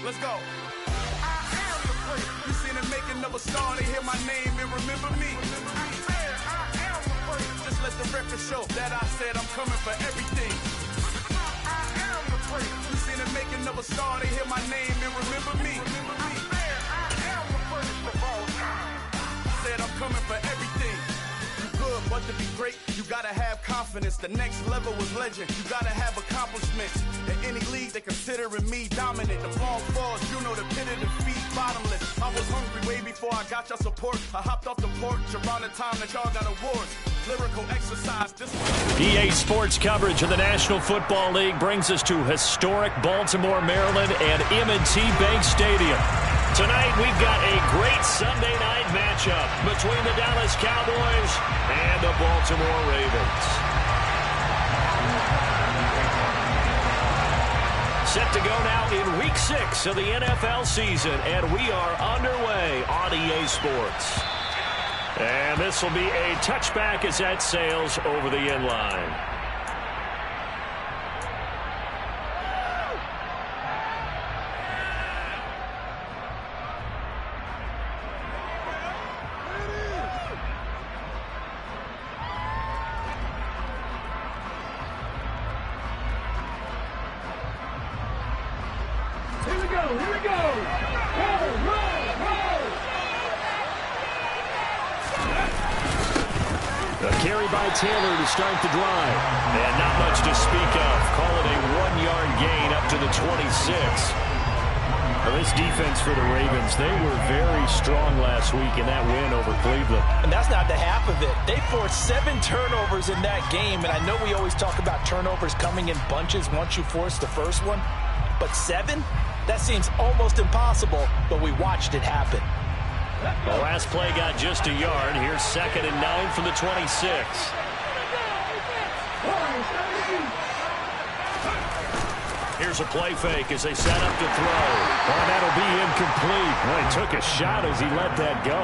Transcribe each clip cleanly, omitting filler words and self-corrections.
Let's go. I am the place. You seen the making of a star, they hear my name and remember me. I am the place. Just let the record show that I said I'm coming for everything. I am the place. You seen the making of a star, they hear my name and remember me. I am the first of all time. Said I'm coming for everything. Good, but to be great, you gotta have confidence. The next level was legend. You gotta have accomplishments. In any league, they considering me dominant. The ball falls, you know the pit of defeat, bottomless. I was hungry way before I got your support. I hopped off the porch around the time that y'all got awards. Lyrical exercise. EA Sports coverage of the National Football League brings us to historic Baltimore, Maryland, and M&T Bank Stadium. Tonight, we've got a great Sunday night matchup between the Dallas Cowboys and the Baltimore Ravens. Set to go now in Week 6 of the NFL season, and we are underway on EA Sports. And this will be a touchback as that sails over the end line. Taylor to start the drive. And not much to speak of. Call it a 1-yard gain up to the 26. Well, this defense for the Ravens, they were very strong last week in that win over Cleveland. And that's not the half of it. They forced 7 turnovers in that game. And I know we always talk about turnovers coming in bunches once you force the first one. But 7? That seems almost impossible, but we watched it happen. The last play got just a yard. Here's 2nd and 9 from the 26. Here's a play fake as they set up to throw. Oh, that'll be incomplete. Well, he took a shot as he let that go.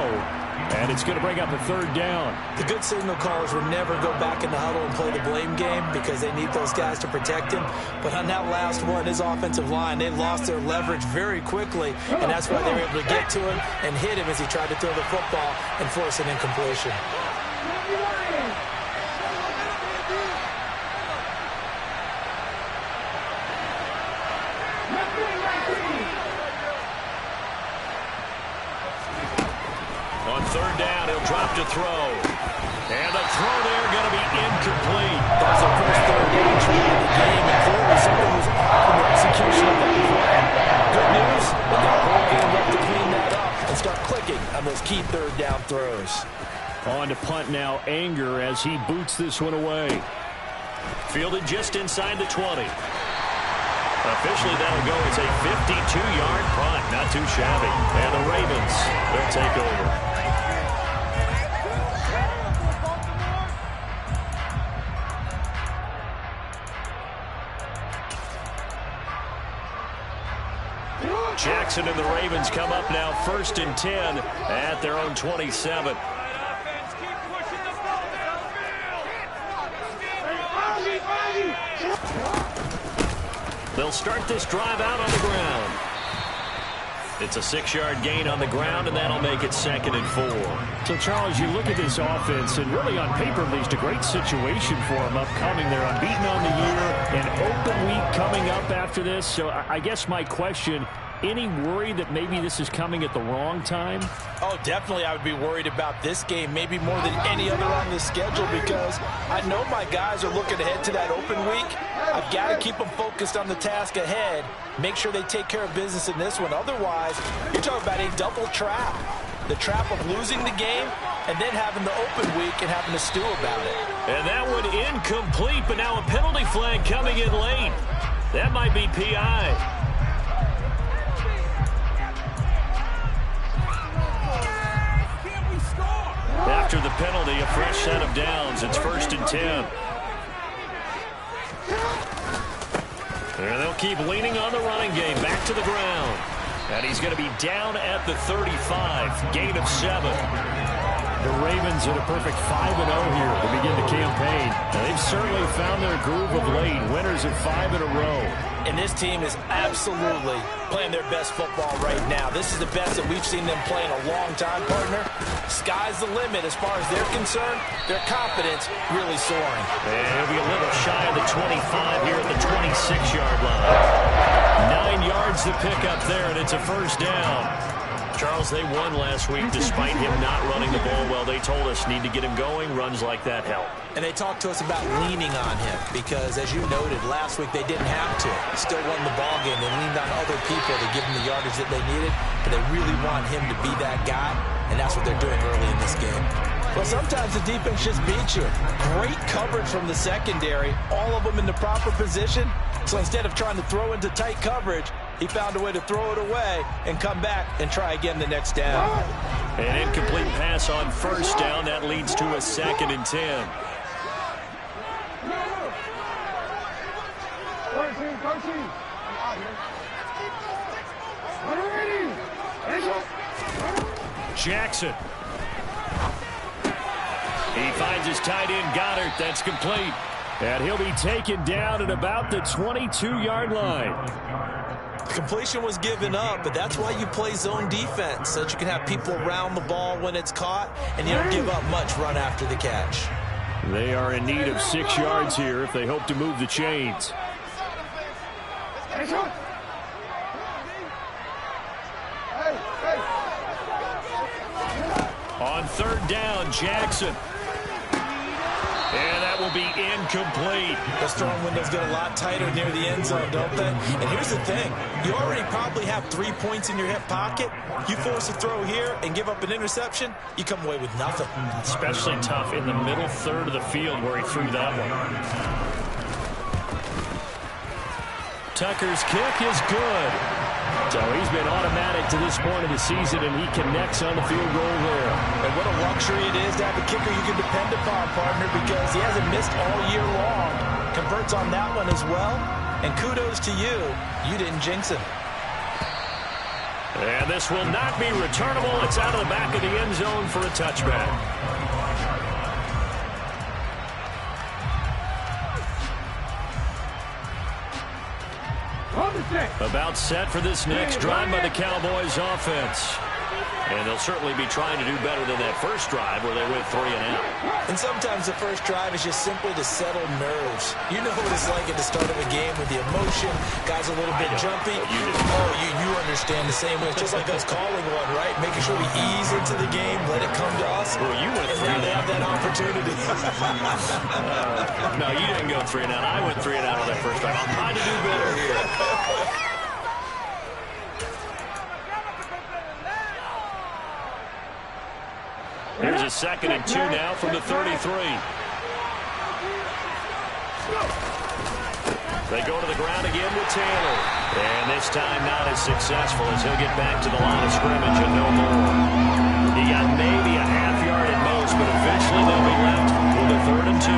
And it's going to bring up a 3rd down. The good signal callers will never go back in the huddle and play the blame game because they need those guys to protect him. But on that last one, his offensive line, they lost their leverage very quickly, and that's why they were able to get to him and hit him as he tried to throw the football and force an incompletion. On 3rd down, he'll drop to throw. And the throw there going to be incomplete. That was the first 3rd down try of the game, and clearly something was off in the execution of that play. Good news, they got a whole game left to clean that up and start clicking on those key 3rd down throws. On to punt now, Anger as he boots this one away. Fielded just inside the 20. Officially, that'll go as a 52-yard punt. Not too shabby. And the Ravens will take over. Jackson and the Ravens come up now 1st and 10 at their own 27. They'll start this drive out on the ground. It's a 6-yard gain on the ground, and that'll make it 2nd and 4. So, Charles, you look at this offense, and really on paper, at least, a great situation for them upcoming. They're unbeaten on the year, an open week coming up after this. So I guess my question, any worry that maybe this is coming at the wrong time? Oh, definitely I would be worried about this game, maybe more than any other on the schedule, because I know my guys are looking ahead to that open week. I've got to keep them focused on the task ahead, make sure they take care of business in this one. Otherwise, you're talking about a double trap. The trap of losing the game and then having the open week and having to stew about it. And that one incomplete, but now a penalty flag coming in late. That might be PI. After the penalty, a fresh set of downs. It's 1st and 10. And they'll keep leaning on the running game. Back to the ground. And he's going to be down at the 35. Gain of 7. The Ravens at a perfect 5-0 here to begin the campaign. Now, they've certainly found their groove of late. Winners of 5 in a row. And this team is absolutely playing their best football right now. This is the best that we've seen them play in a long time, partner. Sky's the limit as far as they're concerned. Their confidence really soaring. And he'll be a little shy of the 25 here at the 26-yard line. 9 yards to pick up there, and it's a first down. Charles, they won last week despite him not running the ball well. They told us need to get him going. Runs like that help. And they talked to us about leaning on him because, as you noted, last week they didn't have to. Still won the ball game. They leaned on other people to give them the yardage that they needed, but they really want him to be that guy, and that's what they're doing early in this game. Well, sometimes the defense just beats you. Great coverage from the secondary, all of them in the proper position. So instead of trying to throw into tight coverage, he found a way to throw it away and come back and try again the next down. An incomplete pass on first down. That leads to a 2nd and 10. Jackson. He finds his tight end, Goddard. That's complete. And he'll be taken down at about the 22-yard line. Completion was given up, but that's why you play zone defense, so that you can have people around the ball when it's caught, and you don't give up much run after the catch. They are in need of 6 yards here if they hope to move the chains. On 3rd down, Jackson. And that will be incomplete. The throwing windows get a lot tighter near the end zone, don't they? And here's the thing. You already probably have 3 points in your hip pocket. You force a throw here and give up an interception, you come away with nothing. Especially tough in the middle third of the field where he threw that one. Tucker's kick is good. So he's been automatic to this point of the season, and he connects on the field goal there. And what a luxury it is to have a kicker you can depend upon, partner, because he hasn't missed all year long. Converts on that one as well. And kudos to you. You didn't jinx him. And this will not be returnable. It's out of the back of the end zone for a touchback. About set for this next drive by the Cowboys offense. And they'll certainly be trying to do better than that first drive where they went 3 and out. And sometimes the first drive is just simply to settle nerves. You know what it's like at the start of a game with the emotion. Guys a little bit jumpy. You understand the same way. It's just like us calling one, right? Making sure we ease into the game, let it come to us. Well, you went 3 and out. They have that opportunity. No, you didn't go 3 and out. I went 3 and out on that first drive. I'm trying to do better here. Here's a 2nd and 2 now from the 33. They go to the ground again with Taylor. And this time not as successful as he'll get back to the line of scrimmage and no more. He got maybe a half yard at most, but eventually they'll be left with a 3rd and 2.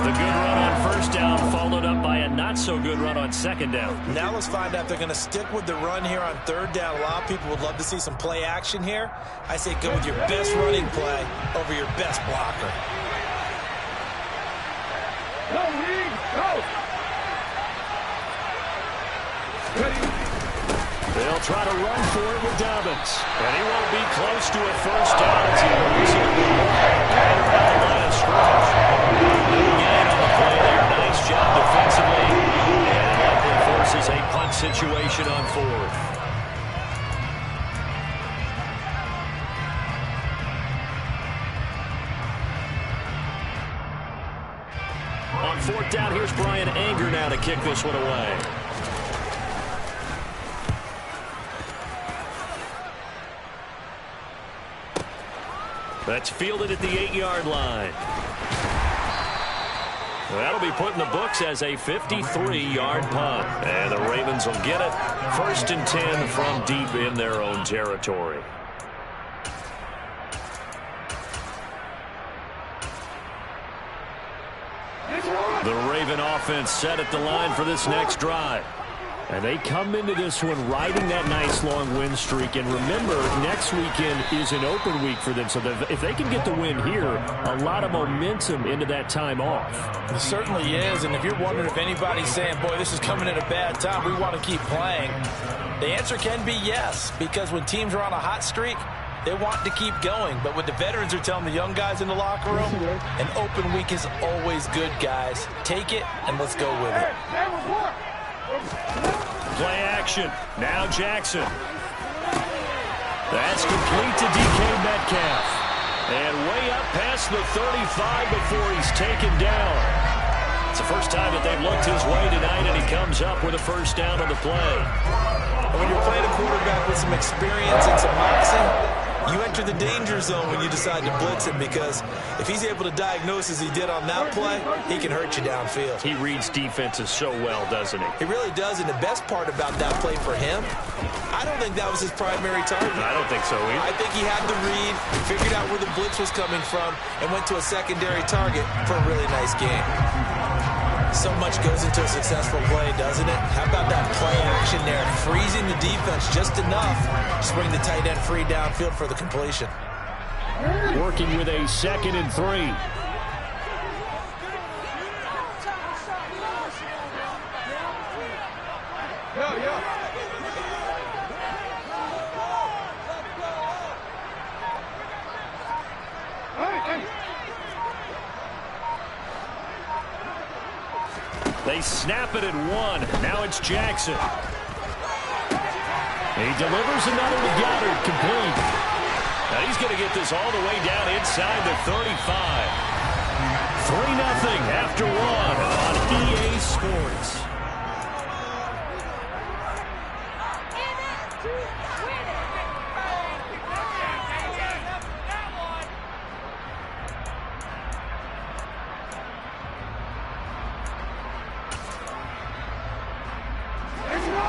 The good run on first down followed up by a not-so-good run on 2nd down. Now let's find out if they're going to stick with the run here on 3rd down. A lot of people would love to see some play action here. I say go with your best running play over your best blocker. Go, Reed, go! They'll try to run for it with Dobbins. And he won't be close to a first down as he moves it right around the line of scrimmage. Good gain on the play there. Nice job defensively. And it likely forces a punt situation on 4th. On 4th down, here's Brian Anger now to kick this one away. That's fielded at the 8-yard line. That'll be put in the books as a 53-yard punt. And the Ravens will get it. 1st and 10 from deep in their own territory. The Raven offense set at the line for this next drive. And they come into this one riding that nice long win streak. And remember, next weekend is an open week for them. So if they can get the win here, a lot of momentum into that time off. It certainly is. And if you're wondering if anybody's saying, boy, this is coming at a bad time, we want to keep playing, the answer can be yes. Because when teams are on a hot streak, they want to keep going. But what the veterans are telling the young guys in the locker room, an open week is always good, guys. Take it, and let's go with it. Play action. Now Jackson. That's complete to DK Metcalf. And way up past the 35 before he's taken down. It's the first time that they've looked his way tonight, and he comes up with a first down on the play. And when you're playing a quarterback with some experience and some moxie, you enter the danger zone when you decide to blitz him, because if he's able to diagnose as he did on that play, he can hurt you downfield. He reads defenses so well, doesn't he? He really does, and the best part about that play for him, I don't think that was his primary target. I don't think so either. I think he had the read, figured out where the blitz was coming from, and went to a secondary target for a really nice game. So much goes into a successful play, doesn't it? How about that play action there, freezing the defense just enough to bring the tight end free downfield for the completion. Working with a 2nd and 3. They snap it at 1. Now it's Jackson. He delivers another to Goddard, complete. Now he's going to get this all the way down inside the 35. 3-0 after 1 on EA Sports.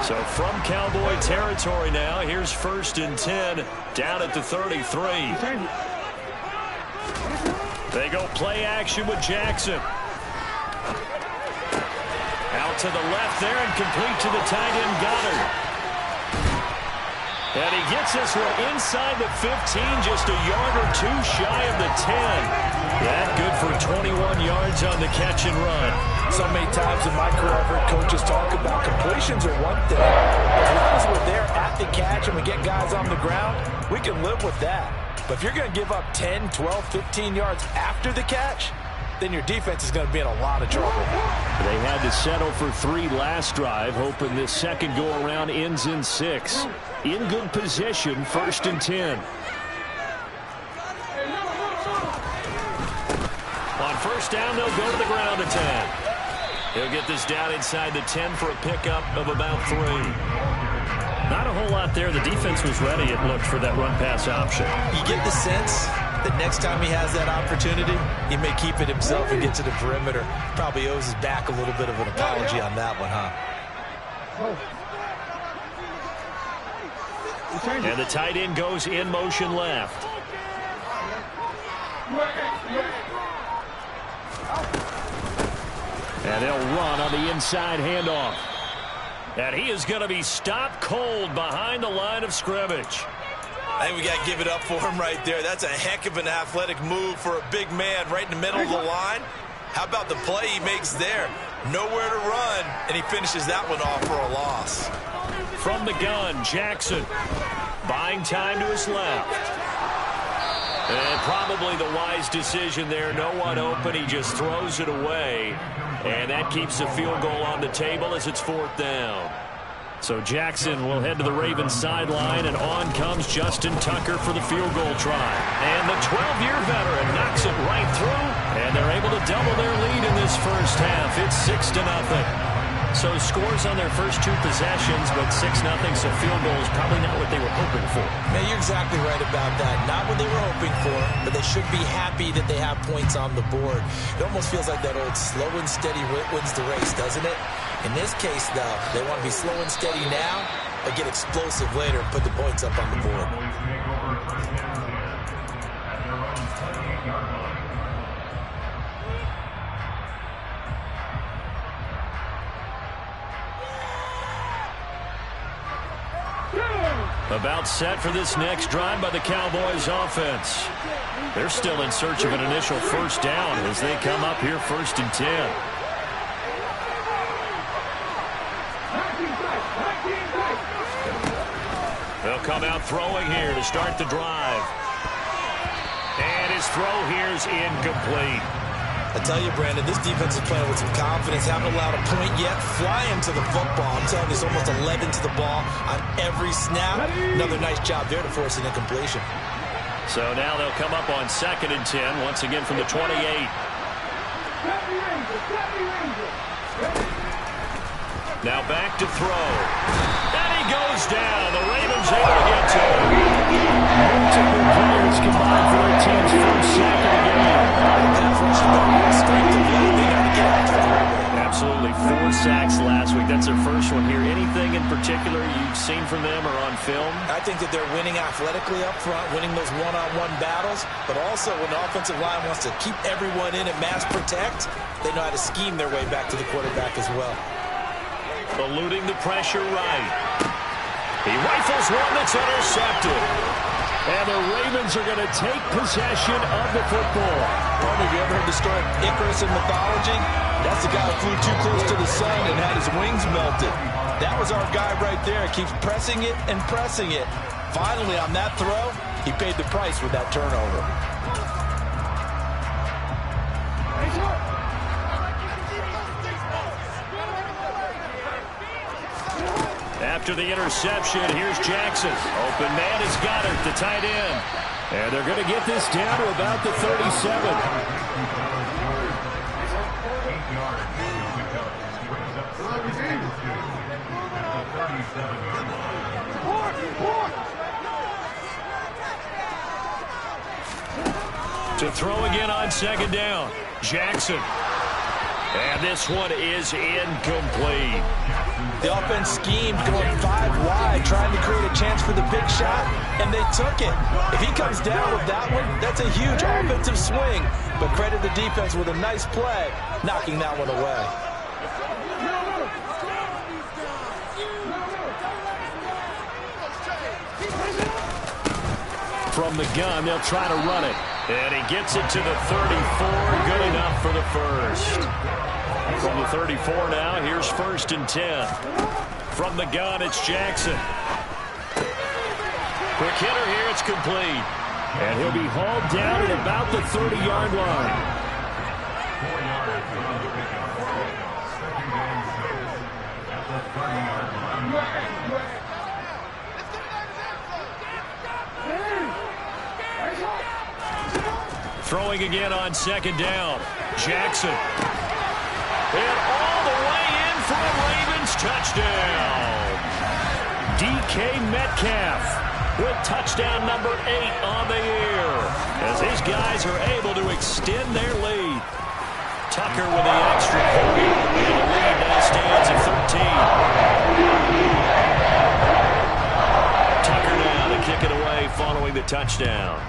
So from Cowboy territory now, here's 1st and 10 down at the 33. They go play action with Jackson. Out to the left there and complete to the tight end Goddard. And he gets this one inside the 15, just a yard or two shy of the 10. That good for 21 yards on the catch and run. So many times in my career, I've heard coaches talk about completions are one thing. As long as we're there at the catch and we get guys on the ground, we can live with that. But if you're going to give up 10, 12, 15 yards after the catch, then your defense is going to be in a lot of trouble. They had to settle for 3 last drive, hoping this second go-around ends in 6. In good position, 1st and 10. On 1st down, they'll go to the ground attack. He'll get this down inside the 10 for a pickup of about 3. Not a whole lot there. The defense was ready, it looked, for that run-pass option. You get the sense that next time he has that opportunity, he may keep it himself and get to the perimeter. Probably owes his back a little bit of an apology on that one, huh? And the tight end goes in motion left. And they'll run on the inside handoff. And he is going to be stopped cold behind the line of scrimmage. I think we got to give it up for him right there. That's a heck of an athletic move for a big man right in the middle of the line. How about the play he makes there? Nowhere to run, and he finishes that one off for a loss. From the gun, Jackson buying time to his left. And probably the wise decision there. No one open. He just throws it away. And that keeps the field goal on the table as it's 4th down. So Jackson will head to the Ravens sideline, and on comes Justin Tucker for the field goal try. And the 12-year veteran knocks it right through, and they're able to double their lead in this first half. It's 6-0. So scores on their first 2 possessions, but 6-0, so field goal is probably not what they were hoping for. Man, you're exactly right about that. Not what they were hoping for, but they should be happy that they have points on the board. It almost feels like that old slow and steady wins the race, doesn't it? In this case, though, they want to be slow and steady now, but get explosive later and put the points up on the board. About set for this next drive by the Cowboys offense. They're still in search of an initial first down as they come up here 1st and 10. They'll come out throwing here to start the drive. And his throw here is incomplete. I tell you, Brandon, this defense is playing with some confidence. Haven't allowed a point yet. Flying to the football. I'm telling you, it's almost 11 to the ball on every snap. Another nice job there to force an incompletion. So now they'll come up on 2nd and 10, once again from the 28. Now back to throw. And he goes down. The Ravens able to get to him. Multiple players combined for their team's first sack of the game. Absolutely, 4 sacks last week. That's their first one here. Anything in particular you've seen from them or on film? I think that they're winning athletically up front, winning those one-on-one battles, but also when the offensive line wants to keep everyone in and mass protect, they know how to scheme their way back to the quarterback as well. Eluding the pressure right. He rifles one that's intercepted. And the Ravens are going to take possession of the football. Partner, have you ever heard the story of Icarus in mythology? That's the guy who flew too close to the sun and had his wings melted. That was our guy right there. Keeps pressing it and pressing it. Finally, on that throw, he paid the price with that turnover. After the interception, here's Jackson. Open man is Goddard, the tight end. And they're going to get this down to about the 37. To throw again on 2nd down. Jackson. And this one is incomplete. The offense schemed going 5 wide, trying to create a chance for the big shot, and they took it. If he comes down with that one, that's a huge offensive swing. But credit the defense with a nice play, knocking that one away. From the gun, they'll try to run it. And he gets it to the 34. Good enough for the first. From the 34 now, here's 1st and 10. From the gun, it's Jackson. Quick hitter here, it's complete. And he'll be hauled down at about the 30-yard line. Throwing again on 2nd down. Jackson. And all the way in for a Ravens touchdown. DK Metcalf with touchdown number 8 on the year as these guys are able to extend their lead. Tucker with the extra point. And the lead now stands at 13. Tucker now to kick it away following the touchdown.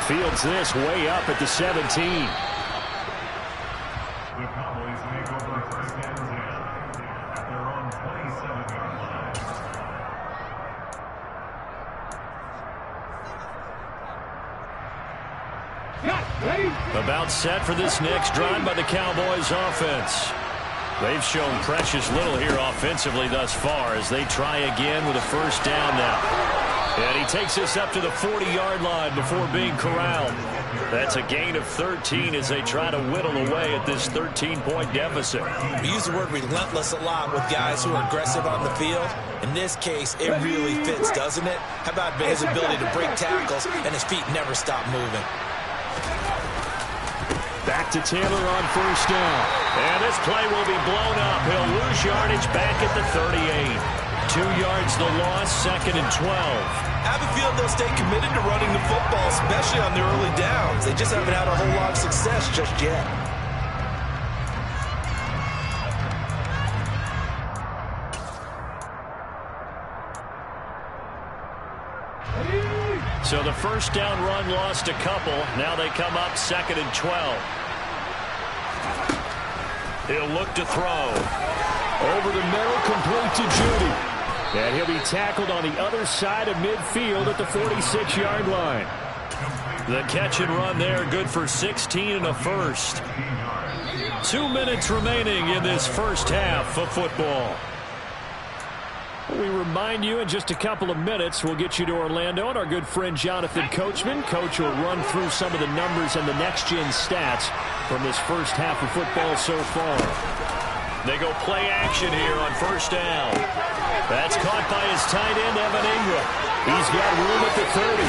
Fields this way up at the 17. The Cowboys make over first down position at their own 27-yard line. About set for this next drive by the Cowboys offense. They've shown precious little here offensively thus far as they try again with a first down now. And he takes this up to the 40-yard line before being corralled. That's a gain of 13 as they try to whittle away at this 13-point deficit. We use the word relentless a lot with guys who are aggressive on the field. In this case, it really fits, doesn't it? How about his ability to break tackles and his feet never stop moving? Back to Taylor on first down. And this play will be blown up. He'll lose yardage back at the 38. 2 yards the loss, 2nd and 12. I have a feeling they'll stay committed to running the football, especially on the early downs. They just haven't had a whole lot of success just yet. So the first down run lost a couple. Now they come up 2nd and 12. He'll look to throw. Over over the middle, complete to Judy. And he'll be tackled on the other side of midfield at the 46-yard line. The catch and run there, good for 16 and a first. 2 minutes remaining in this first half of football. We remind you in just a couple of minutes, we'll get you to Orlando and our good friend Jonathan Coachman. Coach will run through some of the numbers and the next-gen stats from this first half of football so far. They go play action here on first down. That's caught by his tight end, Evan Ingram. He's got room at the 30.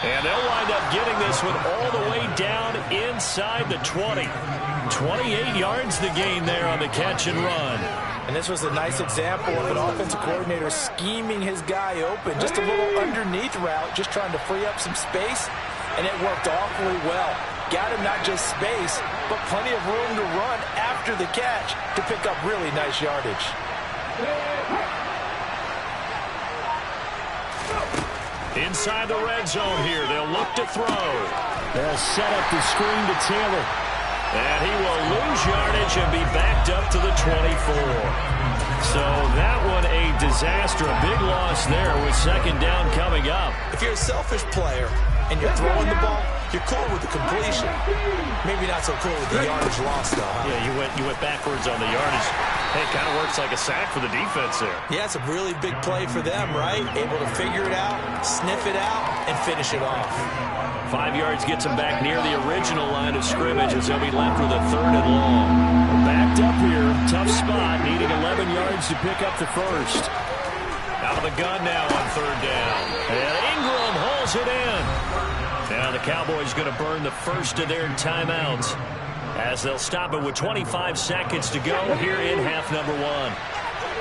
And they'll wind up getting this one all the way down inside the 20. 28 yards the gain there on the catch and run. And this was a nice example of an offensive coordinator scheming his guy open. Just a little underneath route, just trying to free up some space. And it worked awfully well. Got him not just space, but plenty of room to run after the catch to pick up really nice yardage. Inside the red zone here, they'll look to throw. They'll set up the screen to Taylor. And he will lose yardage and be backed up to the 24. So that one a disaster, a big loss there with second down coming up. If you're a selfish player and you're throwing the ball, you're cool with the completion. Maybe not so cool with the yardage loss, though. Huh? Yeah, you went backwards on the yardage. Hey, it kind of works like a sack for the defense there. Yeah, it's a really big play for them, right? Able to figure it out, sniff it out, and finish it off. 5 yards gets them back near the original line of scrimmage as they'll be left with a third and long. We're backed up here. Tough spot, needing 11 yards to pick up the first. Out of the gun now on third down. And Ingram hauls it in. Now the Cowboys going to burn the first of their timeouts as they'll stop it with 25 seconds to go here in half number one.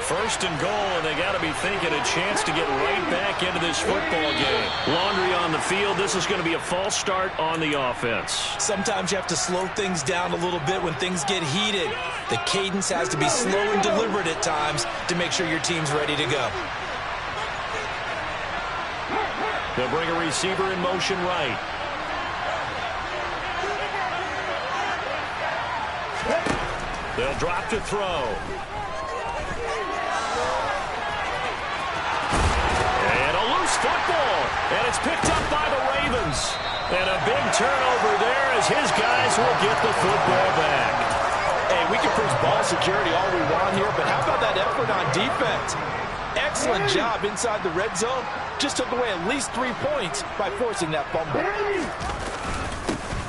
First and goal, and they got to be thinking a chance to get right back into this football game. Laundry on the field. This is going to be a false start on the offense. Sometimes you have to slow things down a little bit when things get heated. The cadence has to be slow and deliberate at times to make sure your team's ready to go. They'll bring a receiver in motion right. They'll drop to throw. And a loose football. And it's picked up by the Ravens. And a big turnover there as his guys will get the football back. Hey, we can preach ball security all we want here, but how about that effort on defense? Excellent job inside the red zone. Just took away at least 3 points by forcing that fumble.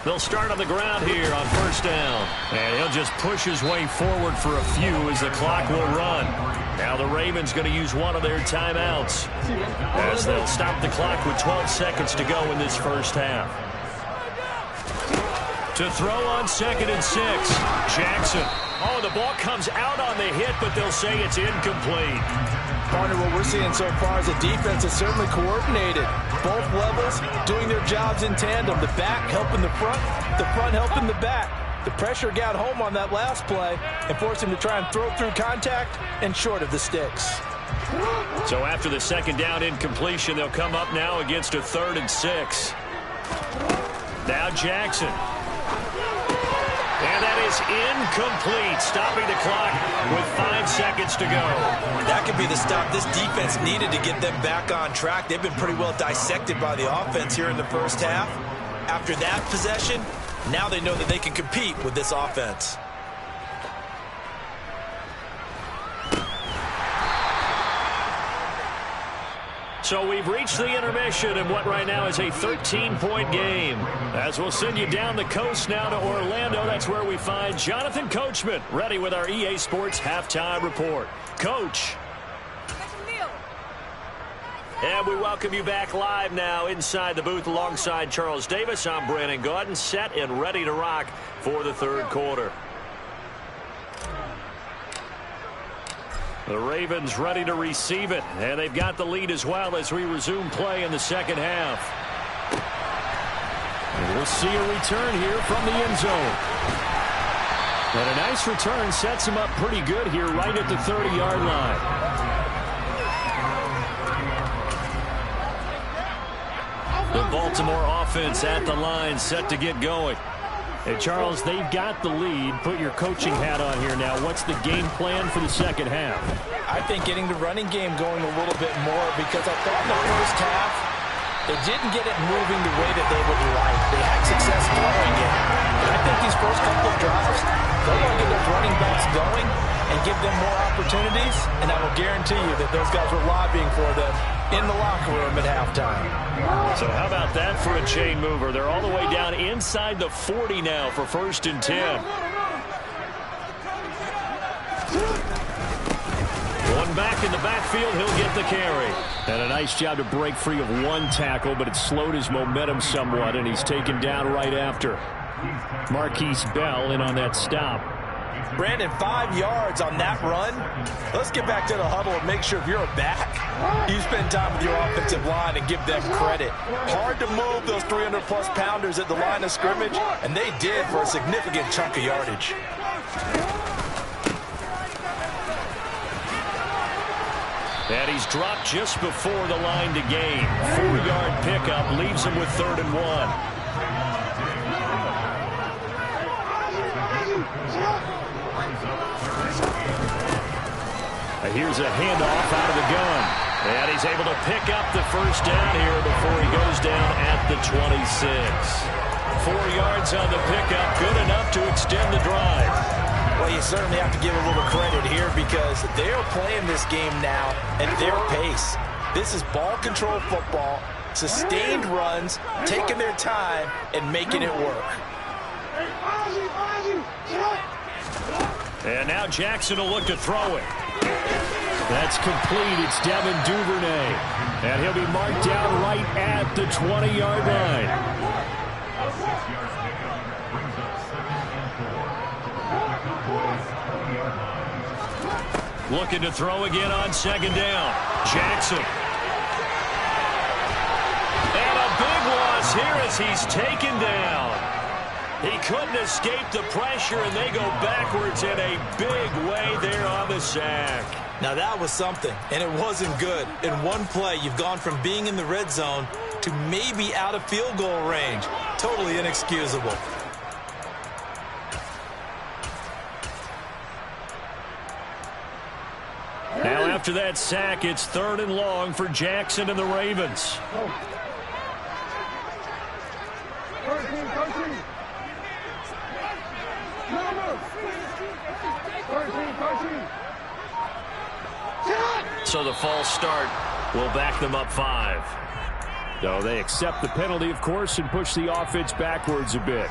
They'll start on the ground here on first down. And he'll just push his way forward for a few as the clock will run. Now the Ravens going to use one of their timeouts as they'll stop the clock with 12 seconds to go in this first half. To throw on 2nd and 6, Jackson. Oh, the ball comes out on the hit, but they'll say it's incomplete. Partner, what we're seeing so far is a defense is certainly coordinated. Both levels doing their jobs in tandem. The back helping the front helping the back. The pressure got home on that last play and forced him to try and throw through contact and short of the sticks. So after the second down incompletion, they'll come up now against a 3rd and 6. Now Jackson. And that is incomplete, stopping the clock with 5 seconds to go. That could be the stop this defense needed to get them back on track. They've been pretty well dissected by the offense here in the first half. After that possession, now they know that they can compete with this offense. So we've reached the intermission in what right now is a 13-point game. As we'll send you down the coast now to Orlando, that's where we find Jonathan Coachman ready with our EA Sports Halftime Report. Coach. And we welcome you back live now inside the booth alongside Charles Davis. I'm Brandon Gaudin, set and ready to rock for the third quarter. The Ravens ready to receive it, and they've got the lead as well as we resume play in the second half. And we'll see a return here from the end zone. And a nice return sets him up pretty good here right at the 30-yard line. The Baltimore offense at the line set to get going. And Charles, they've got the lead. Put your coaching hat on here now. What's the game plan for the second half? I think getting the running game going a little bit more, because I thought in the first half they didn't get it moving the way that they would like. They had success throwing it. And I think these first couple of drives, they're going to get those running backs going and give them more opportunities, and I will guarantee you that those guys were lobbying for them in the locker room at halftime. So how about that for a chain mover? They're all the way down inside the 40 now for 1st and 10. One back in the backfield, he'll get the carry. And a nice job to break free of one tackle, but it slowed his momentum somewhat, and he's taken down right after. Marquise Bell in on that stop. Brandon, 5 yards on that run. Let's get back to the huddle and make sure if you're a back, you spend time with your offensive line and give them credit. Hard to move those 300-plus pounders at the line of scrimmage, and they did for a significant chunk of yardage. And he's dropped just before the line to gain. 4-yard pickup leaves him with 3rd and 1. Here's a handoff out of the gun. And he's able to pick up the first down here before he goes down at the 26. 4 yards on the pickup, good enough to extend the drive. Well, you certainly have to give a little credit here because they're playing this game now at their pace. This is ball control football, sustained runs, taking their time, and making it work. And now Jackson will look to throw it. That's complete. It's Devin Duvernay. And he'll be marked down right at the 20-yard line. Looking to throw again on 2nd down. Jackson. And a big loss here as he's taken down. He couldn't escape the pressure, and they go backwards in a big way there on the sack. Now that was something, and it wasn't good. In one play, you've gone from being in the red zone to maybe out of field goal range. Totally inexcusable. Now after that sack, it's 3rd and long for Jackson and the Ravens. So the false start will back them up 5. So they accept the penalty, of course, and push the offense backwards a bit.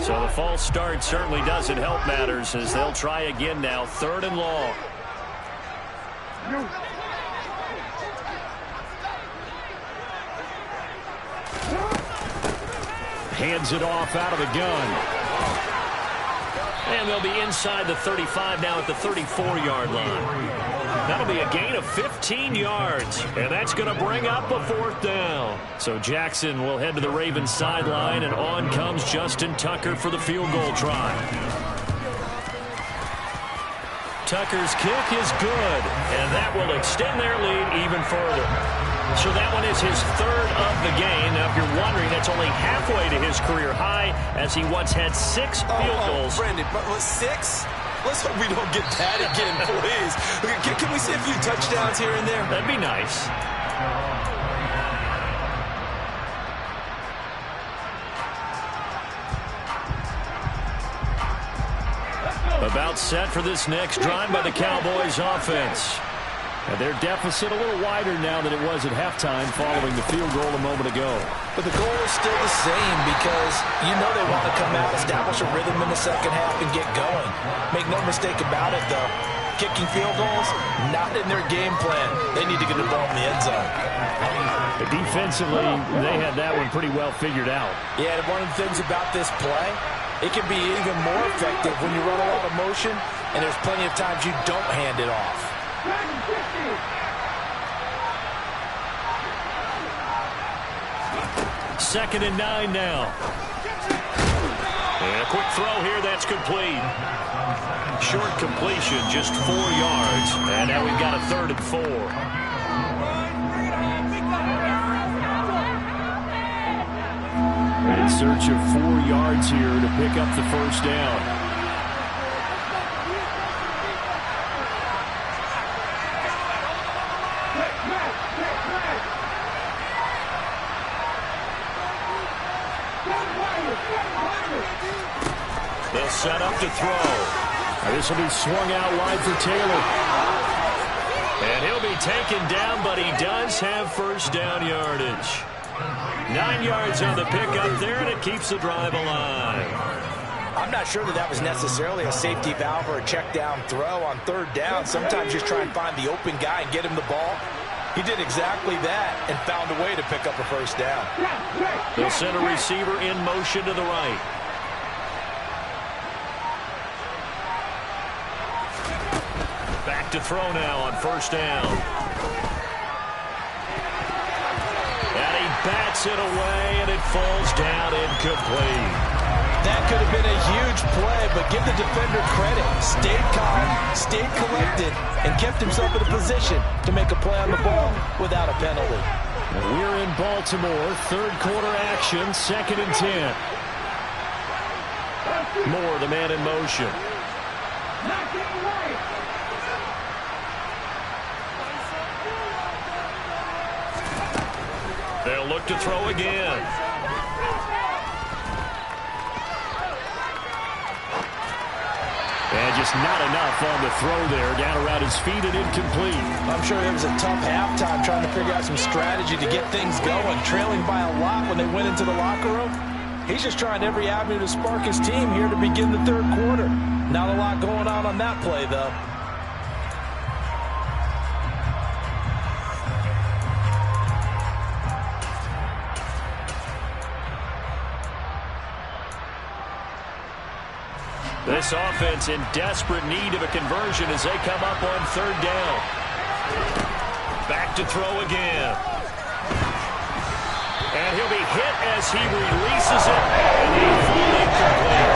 So the false start certainly doesn't help matters as they'll try again now. 3rd and long. Hands it off out of the gun. And they'll be inside the 35 now at the 34-yard line. That'll be a gain of 15 yards, and that's going to bring up a 4th down. So Jackson will head to the Ravens sideline, and on comes Justin Tucker for the field goal try. Tucker's kick is good, and that will extend their lead even further. So that one is his 3rd of the game. Now, if you're wondering, that's only halfway to his career high as he once had 6 field goals. Brandon, but 6? Let's hope we don't get that again, please. Can we see a few touchdowns here and there? That'd be nice. About set for this next drive by the Cowboys offense. And their deficit a little wider now than it was at halftime following the field goal a moment ago. But the goal is still the same because you know they want to come out, establish a rhythm in the second half, and get going. Make no mistake about it, though. Kicking field goals, not in their game plan. They need to get the ball in the end zone. Defensively, they had that one pretty well figured out. Yeah, and one of the things about this play, it can be even more effective when you run a lot of motion, and there's plenty of times you don't hand it off. 2nd and 9 now. And a quick throw here, that's complete. Short completion, just 4 yards. And now we've got a 3rd and 4. In search of 4 yards here to pick up the first down. They'll set up to throw. This will be swung out wide for Taylor. And he'll be taken down, but he does have first down yardage. 9 yards on the pickup there, and it keeps the drive alive. I'm not sure that was necessarily a safety valve or a check down throw on third down. Sometimes just try and find the open guy and get him the ball. He did exactly that and found a way to pick up a first down. They'll send a receiver in motion to the right. Back to throw now on first down. And he bats it away, and it falls down incomplete. That could have been a huge play, but give the defender credit. Stayed calm, stayed collected, and kept himself in a position to make a play on the ball without a penalty. We're in Baltimore. Third quarter action, 2nd and 10. Moore, the man in motion. They'll look to throw again. And just not enough on the throw there. Down around his feet and incomplete. I'm sure it was a tough halftime trying to figure out some strategy to get things going. Trailing by a lot when they went into the locker room. He's just trying every avenue to spark his team here to begin the third quarter. Not a lot going on that play, though. This offense in desperate need of a conversion as they come up on third down. Back to throw again. And he'll be hit as he releases it. And he'll fall incomplete.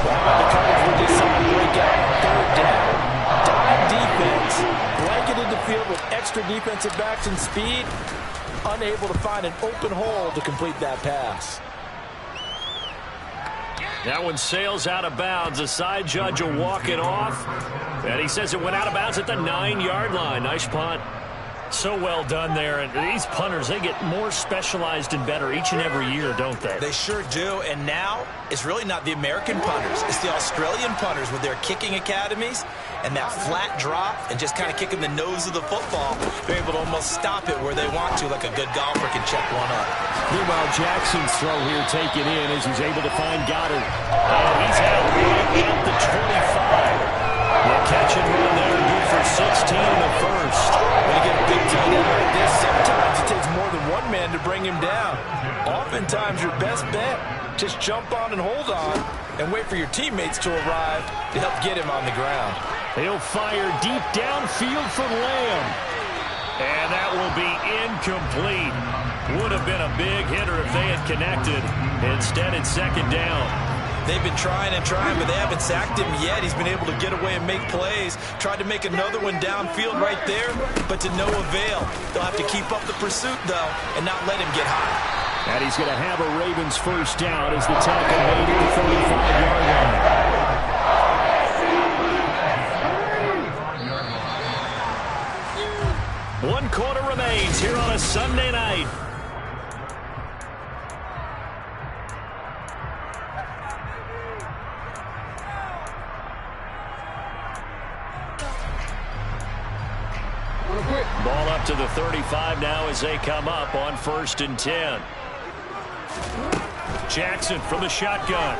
The coverage will decide to break out on third down. Dime defense. Blanketed the field with extra defensive backs and speed. Unable to find an open hole to complete that pass. That one sails out of bounds. The side judge will walk it off. And he says it went out of bounds at the 9-yard line. Nice punt. So well done there. And these punters, they get more specialized and better each and every year, don't they? They sure do. And now it's really not the American punters. It's the Australian punters with their kicking academies and that flat drop and just kind of kicking the nose of the football. They're able to almost stop it where they want to, like a good golfer can check one up. Meanwhile, Jackson's throw here taken in as he's able to find Goddard. And he's out right at the 25. The catch and run there, good for 16 in the first. When you get a big tight end like this, sometimes it takes more than one man to bring him down. Oftentimes, your best bet, just jump on and hold on and wait for your teammates to arrive to help get him on the ground. He'll fire deep downfield for Lamb. And that will be incomplete. Would have been a big hitter if they had connected. Instead, it's second down. They've been trying and trying, but they haven't sacked him yet. He's been able to get away and make plays. Tried to make another one downfield right there, but to no avail. They'll have to keep up the pursuit, though, and not let him get high. And he's going to have a Ravens first down as the tackle made at the 35-yard line. 1 quarter remains here on a Sunday night. Ball up to the 35 now as they come up on 1st and 10. Jackson from the shotgun.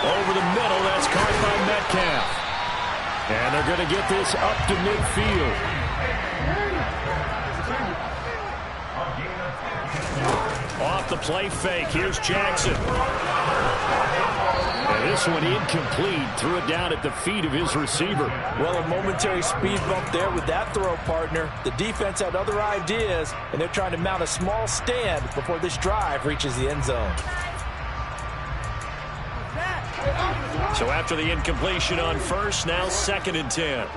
Over the middle, that's caught by Metcalf. And they're going to get this up to midfield. Off the play fake, here's Jackson. And this one incomplete. Threw it down at the feet of his receiver. Well, a momentary speed bump there with that throw, partner. The defense had other ideas, and they're trying to mount a small stand before this drive reaches the end zone. So after the incompletion on first, now 2nd and 10.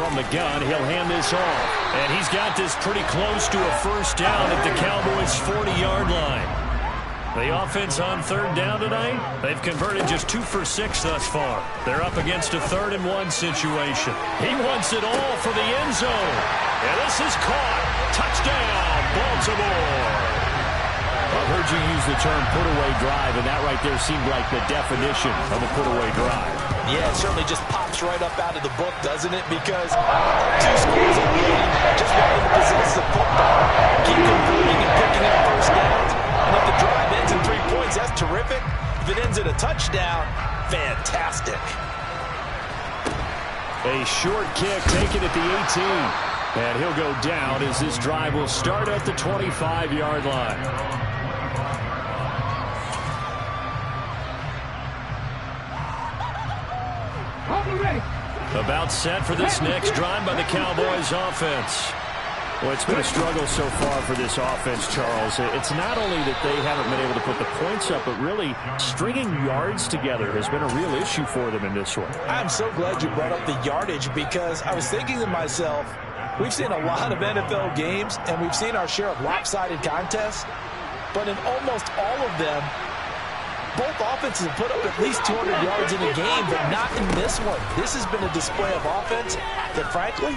from the gun. He'll hand this off. And he's got this pretty close to a first down at the Cowboys' 40-yard line. The offense on third down tonight, they've converted just 2 for 6 thus far. They're up against a 3rd and 1 situation. He wants it all for the end zone. And this is caught. Touchdown, Baltimore. I've heard you use the term put-away drive, and that right there seemed like the definition of a put-away drive. Yeah, it certainly just pops right up out of the book, doesn't it? Because two schools are really just wanting to possess the football, keep converting and picking up first downs. And if the drive ends in 3 points, that's terrific. If it ends in a touchdown, fantastic. A short kick taken at the 18. And he'll go down as this drive will start at the 25-yard line. About set for this next drive by the Cowboys offense. Well, it's been a struggle so far for this offense, Charles. It's not only that they haven't been able to put the points up, but really stringing yards together has been a real issue for them in this one. I'm so glad you brought up the yardage because I was thinking to myself, we've seen a lot of NFL games and we've seen our share of lopsided contests, but in almost all of them, both offenses have put up at least 200 yards in a game, but not in this one. This has been a display of offense that, frankly,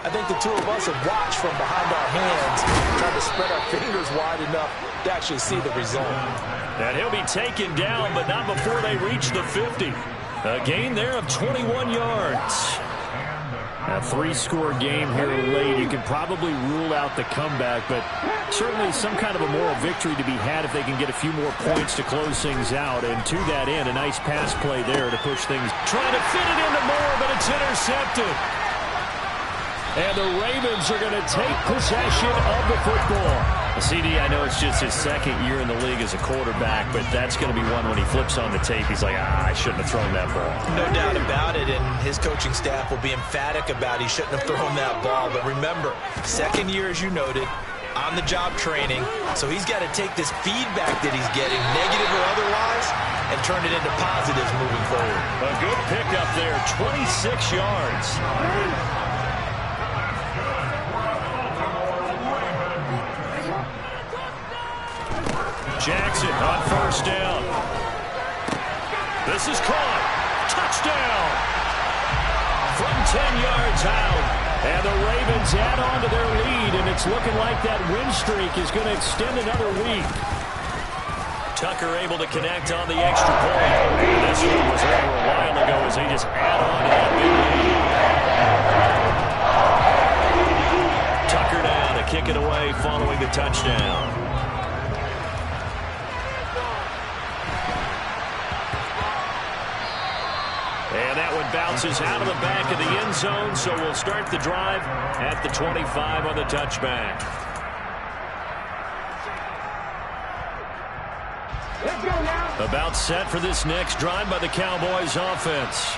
I think the two of us have watched from behind our hands, trying to spread our fingers wide enough to actually see the result. And he'll be taken down, but not before they reach the 50. A gain there of 21 yards. A 3-score game here late. You can probably rule out the comeback, but certainly some kind of a moral victory to be had if they can get a few more points to close things out. And to that end, a nice pass play there to push things. Trying to fit it into Moore, but it's intercepted. And the Ravens are going to take possession of the football. CD, I know it's just his 2nd year in the league as a quarterback, but that's going to be one when he flips on the tape. He's like, I shouldn't have thrown that ball. No doubt about it, and his coaching staff will be emphatic about he shouldn't have thrown that ball. But remember, 2nd year, as you noted, on-the-job training, so he's got to take this feedback that he's getting, negative or otherwise, and turn it into positives moving forward. A good pickup there, 26 yards. Jackson on first down. This is caught. Touchdown. From 10 yards out. And the Ravens add on to their lead, and it's looking like that win streak is going to extend another week. Tucker able to connect on the extra point. This one was over a while ago as they just add on to that big lead. Tucker now to kick it away following the touchdown. And that one bounces out of the back of the end zone, so we'll start the drive at the 25 on the touchback. About set for this next drive by the Cowboys offense.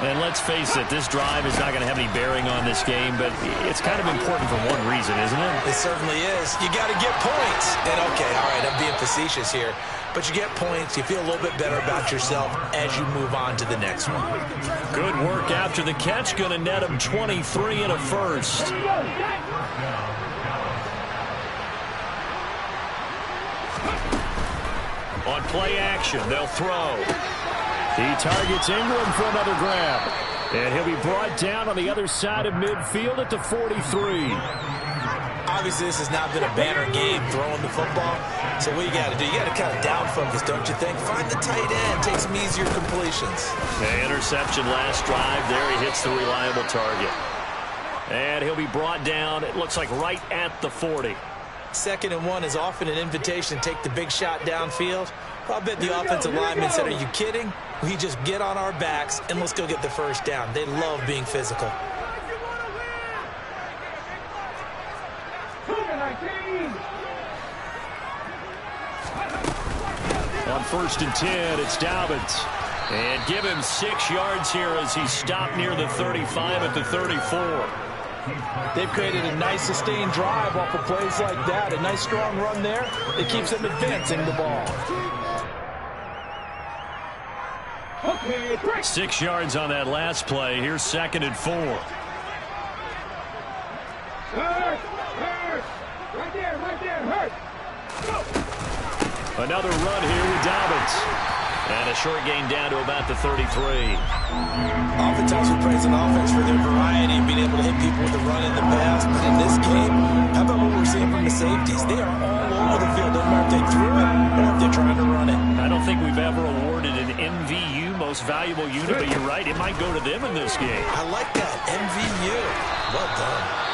And let's face it, this drive is not going to have any bearing on this game, but it's kind of important for one reason, isn't it? It certainly is. You got to get points. And okay, all right, I'm being facetious here. But you get points, you feel a little bit better about yourself as you move on to the next one. Good work after the catch. Going to net him 23 and a first. On play action, they'll throw. He targets Ingram for another grab. And he'll be brought down on the other side of midfield at the 43. Obviously, this has not been a banner game throwing the football. So what you got to do, you got to kind of down focus, don't you think? Find the tight end, take some easier completions. The interception last drive. There he hits the reliable target. And he'll be brought down, it looks like right at the 40. 2nd and 1 is often an invitation to take the big shot downfield. Well, I bet the offensive lineman said, are you kidding? We just get on our backs and let's go get the first down. They love being physical. On 1st and 10, it's Dobbins. And give him 6 yards here as he stopped near the 35 at the 34. They've created a nice sustained drive off of plays like that. A nice strong run there. It keeps them advancing the ball. 6 yards on that last play. Here's 2nd and 4. Another run here with Dobbins. And a short gain down to about the 33. Oftentimes we praise an offense for their variety and being able to hit people with the run in the pass. But in this game, how about what we're seeing from the safeties? They are all over the field. Doesn't matter if they threw it or if they're trying to run it. I don't think we've ever awarded an MVU, most valuable unit, but you're right, it might go to them in this game. I like that, MVU. Well done.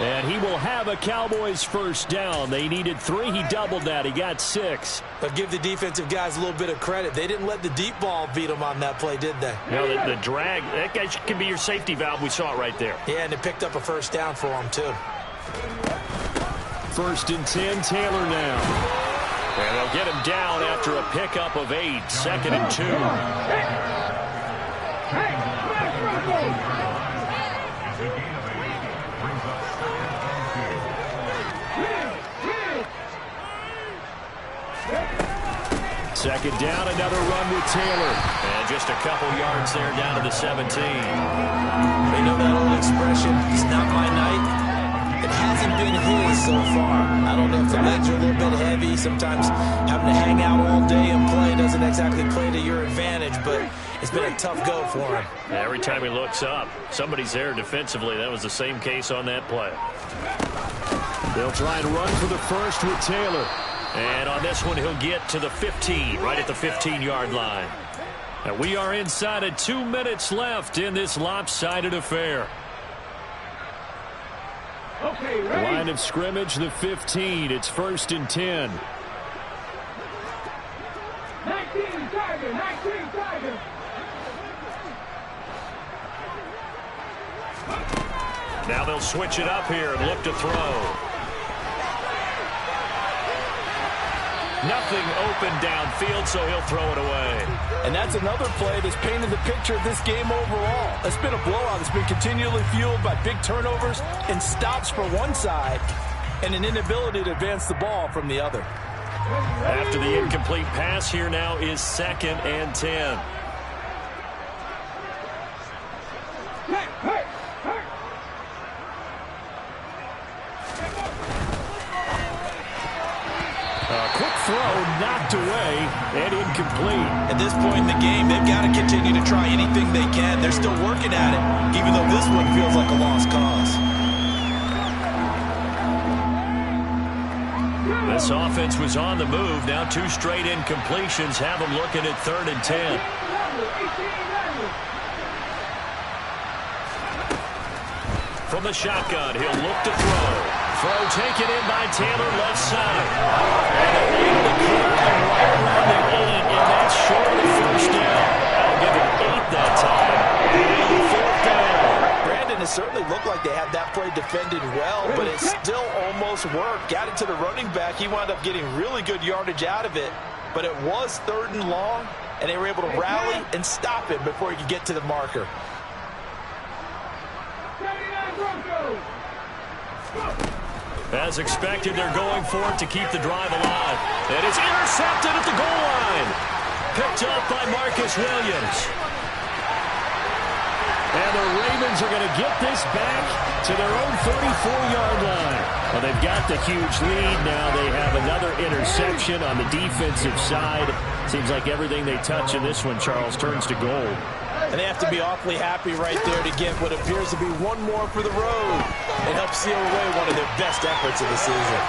And he will have a Cowboys first down. They needed 3. He doubled that. He got 6. But give the defensive guys a little bit of credit. They didn't let the deep ball beat them on that play, did they? No, the drag, that guy can be your safety valve. We saw it right there. Yeah, and they picked up a first down for him, too. 1st and 10, Taylor now. And they'll get him down after a pickup of 8. 2nd and 2. Second down, another run with Taylor. And just a couple yards there down to the 17. They know that old expression, it's not my night. It hasn't been his so far. I don't know if the legs are a little bit heavy. Sometimes having to hang out all day and play doesn't exactly play to your advantage, but it's been a tough go for him. Every time he looks up, somebody's there defensively. That was the same case on that play. They'll try and run for the first with Taylor. And on this one, he'll get to the 15, right at the 15-yard line. And we are inside of 2 minutes left in this lopsided affair. Okay, line of scrimmage, the 15. It's 1st and 10. 19 Tiger, 19 Tiger. Now they'll switch it up here and look to throw. Nothing open downfield, so he'll throw it away. And that's another play that's painted the picture of this game overall. It's been a blowout. It's been continually fueled by big turnovers and stops for one side and an inability to advance the ball from the other. After the incomplete pass, here now is 2nd and 10. Quick throw knocked away and incomplete. At this point in the game, they've got to continue to try anything they can. They're still working at it, even though this one feels like a lost cause. This offense was on the move. Now 2 straight incompletions have them looking at 3rd and 10. From the shotgun, he'll look to throw. Throw taken in by Taylor, left side. And they're able to clear him right around the 8, and that's short of the first down. I'll give him 8 that time. And 4th down. Brandon, it certainly looked like they had that play defended well, but it still almost worked. Got it to the running back. He wound up getting really good yardage out of it, but it was 3rd and long, and they were able to rally and stop him before he could get to the marker. As expected, they're going for it to keep the drive alive. And it's intercepted at the goal line. Picked up by Marcus Williams. And the Ravens are going to get this back to their own 34-yard line. Well, they've got the huge lead. Now they have another interception on the defensive side. Seems like everything they touch in this one, Charles, turns to gold. And they have to be awfully happy right there to get what appears to be one more for the road and help seal away one of their best efforts of the season.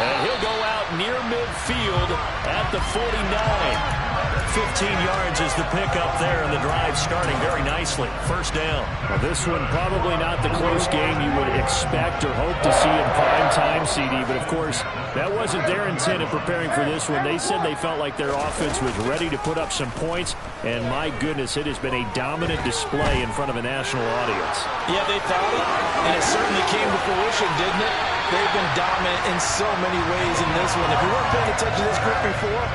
And he'll go out near midfield at the 49. 15 yards is the pickup there, and the drive starting very nicely. First down. Well, this one probably not the close game you would expect or hope to see in prime time, CD, but of course, that wasn't their intent in preparing for this one. They said they felt like their offense was ready to put up some points, and my goodness, it has been a dominant display in front of a national audience. Yeah, they thought it, and it certainly came to fruition, didn't it? They've been dominant in so many ways in this one. If you weren't paying attention to this group before,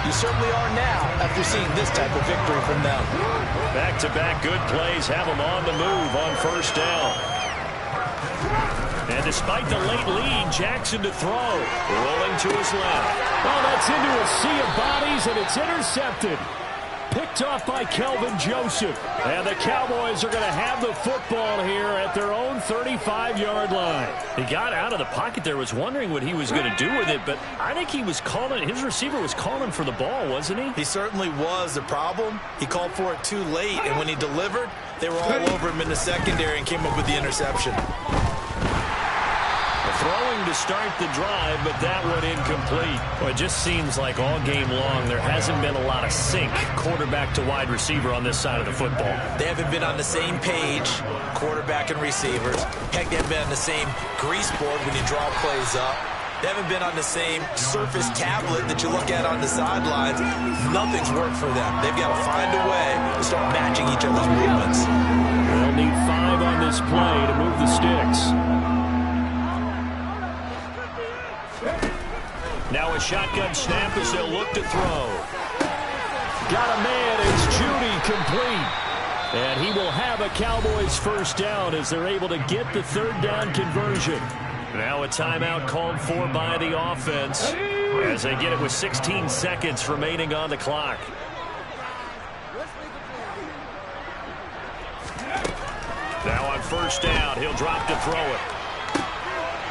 you certainly are now after seeing this type of victory from them. Back-to-back good plays have them on the move on first down. And despite the late lead, Jackson to throw. Rolling to his left. Oh, that's into a sea of bodies, and it's intercepted. Picked off by Kelvin Joseph. And the Cowboys are going to have the football here at their own 35-yard line. He got out of the pocket there, was wondering what he was going to do with it, but I think he was calling, his receiver was calling for the ball, wasn't he? He certainly was. The problem, he called for it too late, and when he delivered, they were all over him in the secondary and came up with the interception. Throwing to start the drive, but that one incomplete. Well, it just seems like all game long there hasn't been a lot of sync quarterback to wide receiver on this side of the football. They haven't been on the same page, quarterback and receivers. Heck, they haven't been on the same grease board when you draw plays up. They haven't been on the same Surface tablet that you look at on the sidelines. Nothing's worked for them. They've got to find a way to start matching each other's movements. They'll need 5 on this play to move the sticks. Now a shotgun snap as they'll look to throw. Got a man, it's Judy complete. And he will have a Cowboys first down as they're able to get the third down conversion. Now a timeout called for by the offense as they get it with 16 seconds remaining on the clock. Now on first down, he'll drop to throw it.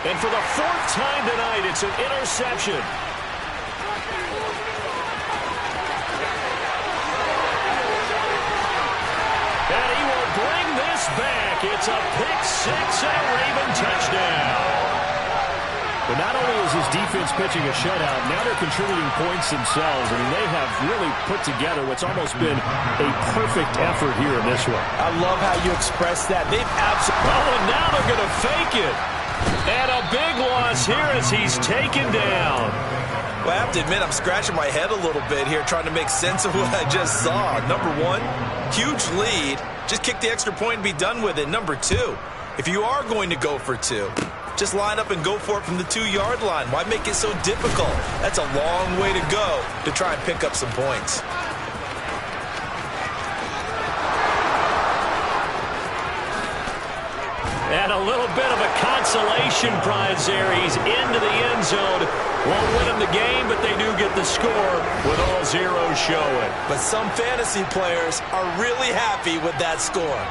And for the 4th time tonight, it's an interception. And he will bring this back. It's a pick-6 and a Raven touchdown. But not only is his defense pitching a shutout, now they're contributing points themselves. I mean, they have really put together what's almost been a perfect effort here in this one. I love how you express that. They've absolutely... Oh, and now they're going to fake it. And a big loss here as he's taken down. Well, I have to admit, I'm scratching my head a little bit here trying to make sense of what I just saw. Number 1, huge lead. Just kick the extra point and be done with it. Number 2, if you are going to go for 2, just line up and go for it from the 2-yard line. Why make it so difficult? That's a long way to go to try and pick up some points. And a little bit of a consolation prize there. He's into the end zone. Won't win him the game, but they do get the score with all zeros showing. But some fantasy players are really happy with that score.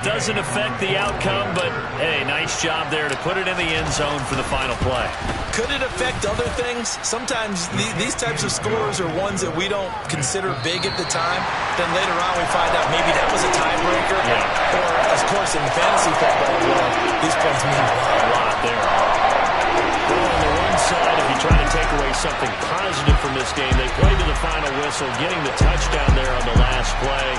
Doesn't affect the outcome, but, hey, nice job there to put it in the end zone for the final play. Could it affect other things? Sometimes these types of scores are ones that we don't consider big at the time. Then later on we find out maybe that was a tiebreaker. Yeah. Or, of course, in fantasy football world, these points mean a lot there. Well, on the one side, if you try to take away something positive from this game, they played to the final whistle, getting the touchdown there on the last play.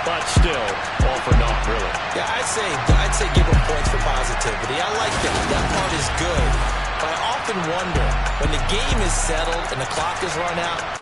But still, all for naught, really. Yeah, I'd say give them points for positivity. I like that. That part is good. But I often wonder, when the game is settled and the clock is run out,